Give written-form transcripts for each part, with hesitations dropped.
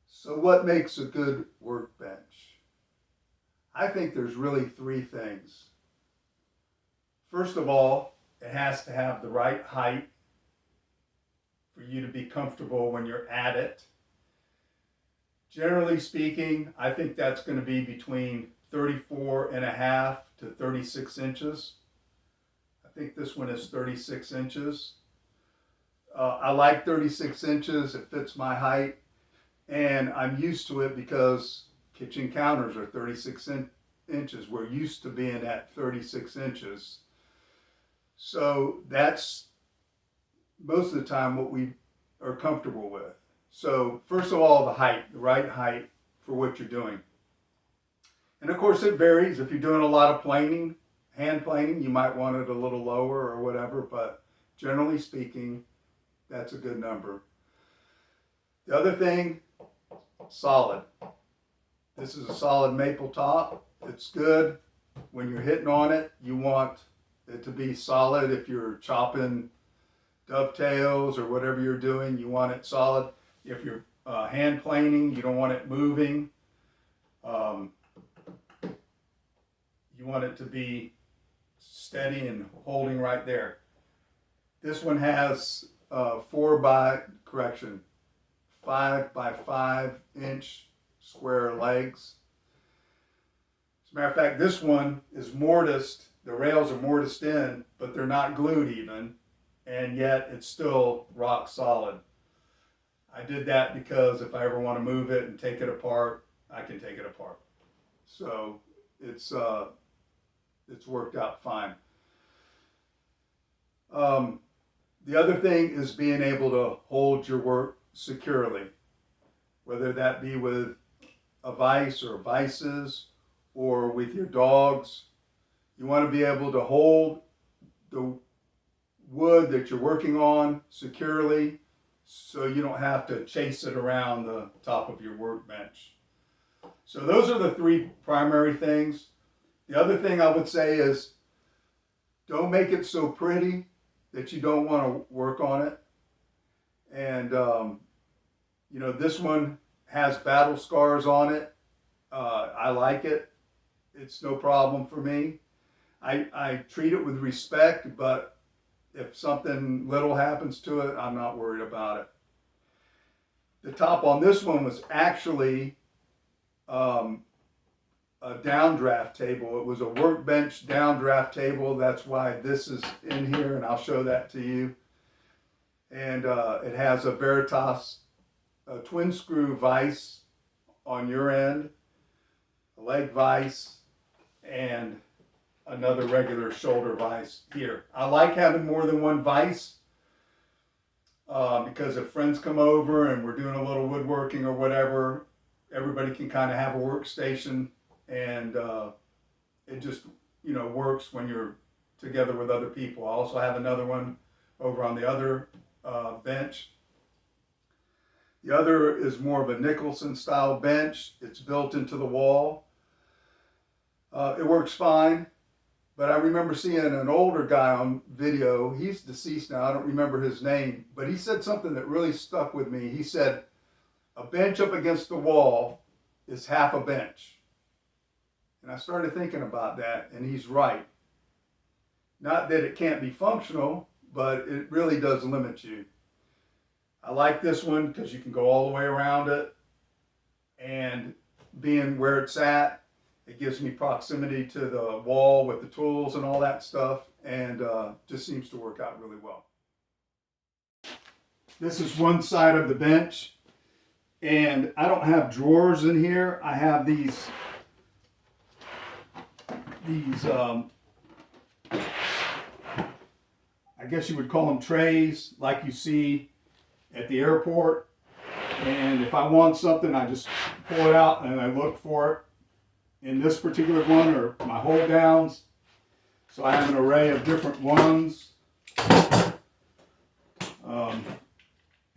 So what makes a good workbench? I think there's really three things. First of all, it has to have the right height for you to be comfortable when you're at it. Generally speaking, I think that's going to be between 34 and a half to 36 inches. I think this one is 36 inches. I like 36 inches, it fits my height, and I'm used to it because kitchen counters are 36 inches. We're used to being at 36 inches. So that's most of the time what we are comfortable with. So first of all, the height, the right height for what you're doing. And of course it varies. If you're doing a lot of planing, hand planing, you might want it a little lower or whatever, but generally speaking, that's a good number. The other thing, solid. This is a solid maple top. It's good. When you're hitting on it, you want it to be solid. If you're chopping dovetails or whatever you're doing, you want it solid. If you're hand planing, you don't want it moving. You want it to be steady and holding right there. This one has 5 by 5 inch square legs. As a matter of fact, this one is mortised. The rails are mortised in, but they're not glued even, and yet it's still rock solid. I did that because if I ever want to move it and take it apart, I can take it apart. So it's worked out fine. The other thing is being able to hold your work securely, whether that be with a vise or vices or with your dogs. You want to be able to hold the wood that you're working on securely so you don't have to chase it around the top of your workbench. So those are the three primary things. The other thing I would say is don't make it so pretty that you don't want to work on it. And this one has battle scars on it. I like it. It's no problem for me. I treat it with respect, but if something little happens to it, I'm not worried about it. The top on this one was actually a downdraft table. It was a workbench downdraft table. That's why this is in here, and I'll show that to you. And it has a Veritas twin screw vise on your end, a leg vise, and another regular shoulder vise here. I like having more than one vise because if friends come over and we're doing a little woodworking or whatever, everybody can kind of have a workstation, and it just works when you're together with other people. I also have another one over on the other bench. The other is more of a Nicholson style bench. It's built into the wall. It works fine, but I remember seeing an older guy on video. He's deceased now. I don't remember his name, but he said something that really stuck with me. He said, a bench up against the wall is half a bench. And I started thinking about that, and he's right. Not that it can't be functional, but it really does limit you. I like this one because you can go all the way around it, and being where it's at, it gives me proximity to the wall with the tools and all that stuff, and just seems to work out really well. This is one side of the bench, and I don't have drawers in here. I have these I guess you would call them trays, like you see at the airport. And if I want something, I just pull it out and I look for it. In this particular one are my hold downs. So I have an array of different ones.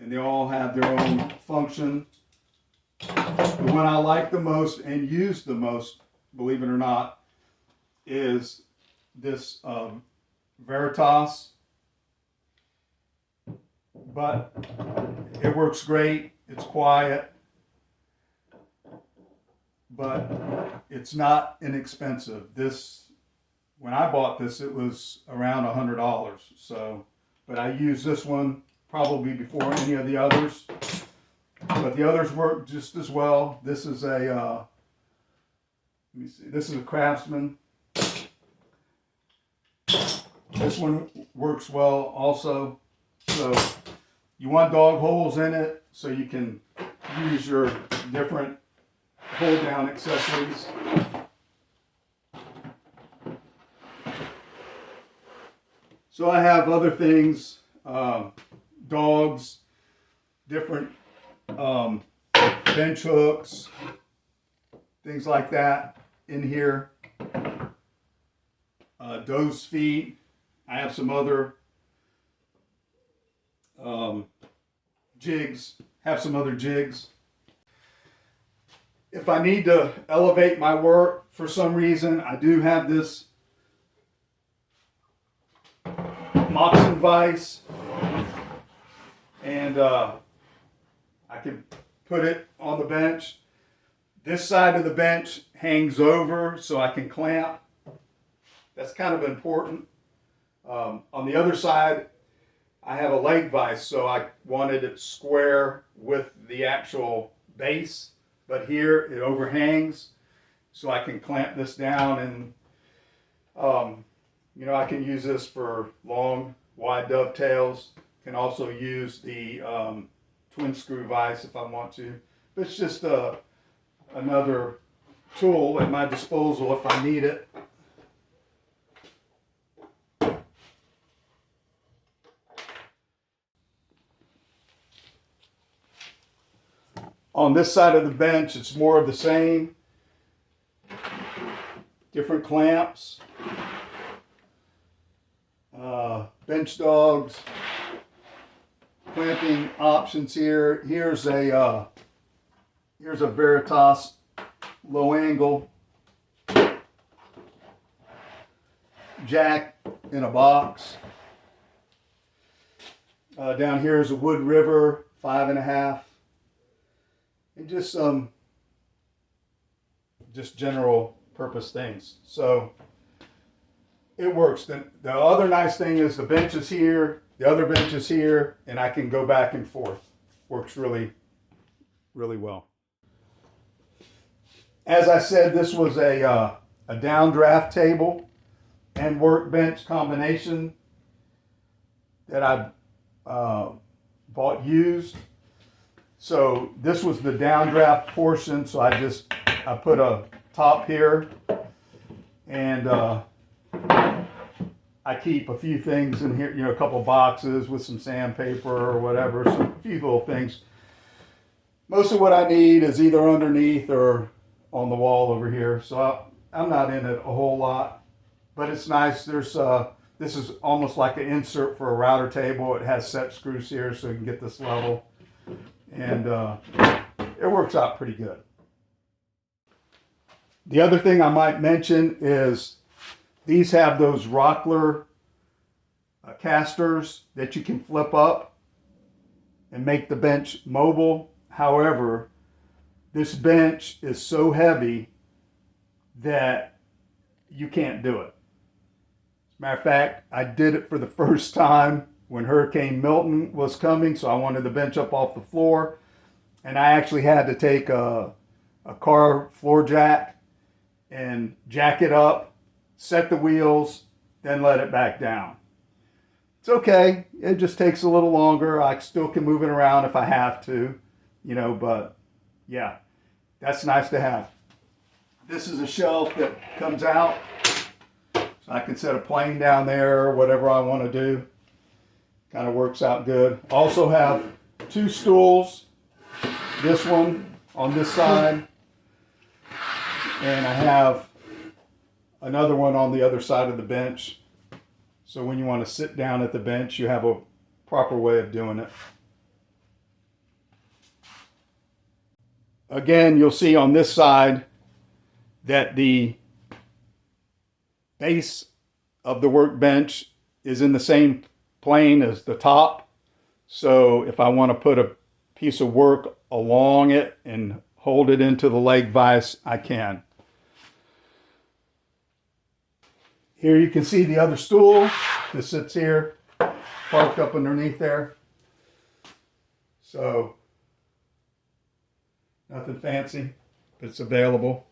And they all have their own function. The one I like the most and use the most, believe it or not, is this Veritas but it works great. It's quiet, but it's not inexpensive. When I bought this, it was around $100. So, but I used this one probably before any of the others. But the others work just as well. This is a, let me see, this is a Craftsman. This one works well also. So you want dog holes in it so you can use your different hold down accessories. So I have other things, dogs, different bench hooks, things like that in here. Doe's feet. I have some other jigs. If I need to elevate my work for some reason, I do have this Moxon vise, and I can put it on the bench. This side of the bench hangs over so I can clamp. That's kind of important. On the other side, I have a leg vise, so I wanted it square with the actual base, but here it overhangs, so I can clamp this down, and you know, I can use this for long, wide dovetails. Can also use the twin screw vise if I want to. But it's just another tool at my disposal if I need it. On this side of the bench, it's more of the same. Different clamps, bench dogs, clamping options here. Here's a Veritas low angle jack in a box. Down here is a Wood River 5.5. And just some general purpose things. So it works. The other nice thing is the bench is here, the other bench is here, and I can go back and forth. Works really, really well. As I said, this was a downdraft table and workbench combination that I bought used. So this was the downdraft portion, so I put a top here, and I keep a few things in here, you know, a couple boxes with some sandpaper or whatever, so a few little things. Most of what I need is either underneath or on the wall over here, so I'm not in it a whole lot, but it's nice. There's this is almost like an insert for a router table. It has set screws here so you can get this level. And it works out pretty good. The other thing I might mention is these have those Rockler casters that you can flip up and make the bench mobile. However, this bench is so heavy that you can't do it. As a matter of fact, I did it for the first time when Hurricane Milton was coming, so I wanted the bench up off the floor, and I actually had to take a car floor jack and jack it up, set the wheels, then let it back down. It's okay. It just takes a little longer. I still can move it around if I have to, you know, but yeah, that's nice to have. This is a shelf that comes out, so I can set a plane down there or whatever I want to do. Kind of works out good. Also have two stools. This one on this side, and I have another one on the other side of the bench. So when you want to sit down at the bench, you have a proper way of doing it. Again, you'll see on this side that the base of the workbench is in the same plane as the top. So if I want to put a piece of work along it and hold it into the leg vise, I can. Here you can see the other stool that sits here, parked up underneath there. So nothing fancy, but it's available.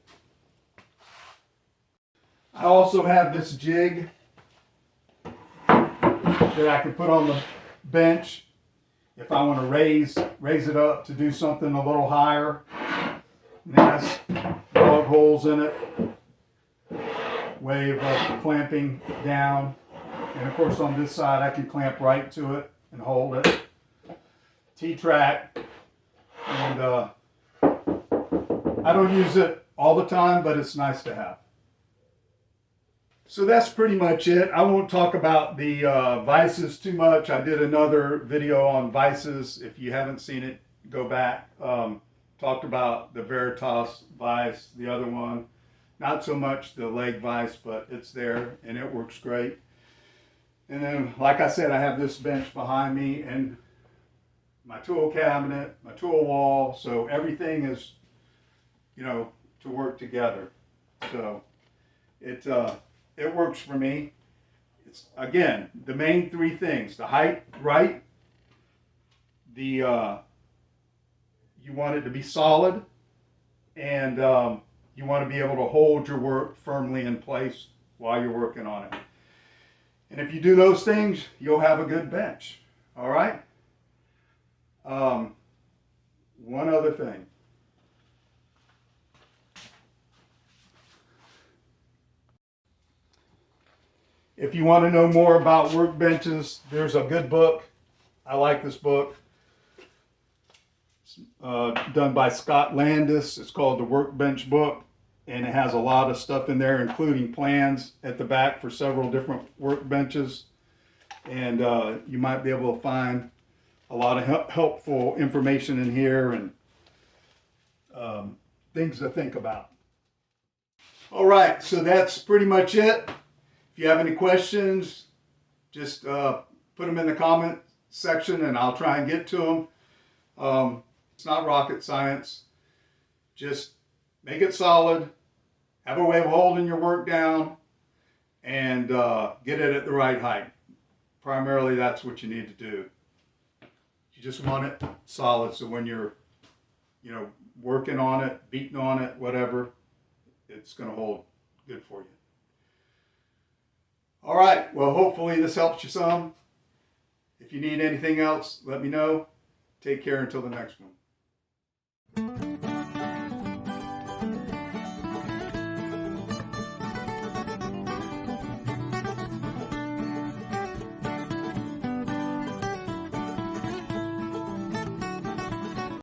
I also have this jig that I can put on the bench if I want to raise it up to do something a little higher. It has lug holes in it, way of clamping down. And of course on this side I can clamp right to it and hold it. T-track, and I don't use it all the time, but it's nice to have. So that's pretty much it. I won't talk about the vices too much. I did another video on vices. If you haven't seen it, go back. Talked about the Veritas vise, the other one. Not so much the leg vise, but it's there and it works great. And then, like I said, I have this bench behind me and my tool cabinet, my tool wall. So everything is, you know, to work together. So it works for me. It's, again, the main three things: the height, right? You want it to be solid, and you want to be able to hold your work firmly in place while you're working on it. And if you do those things, you'll have a good bench. All right? One other thing. If you want to know more about workbenches, there's a good book. I like this book. It's done by Scott Landis. It's called the Workbench book, and it has a lot of stuff in there, including plans at the back for several different workbenches. And you might be able to find a lot of helpful information in here and things to think about. All right, so that's pretty much it. If you have any questions, just put them in the comment section and I'll try and get to them. It's not rocket science. Just make it solid, have a way of holding your work down, and get it at the right height. Primarily, that's what you need to do. You just want it solid, so when you're, you know, working on it, beating on it, whatever, it's going to hold good for you. All right, well, hopefully this helps you some. If you need anything else, let me know. Take care until the next one.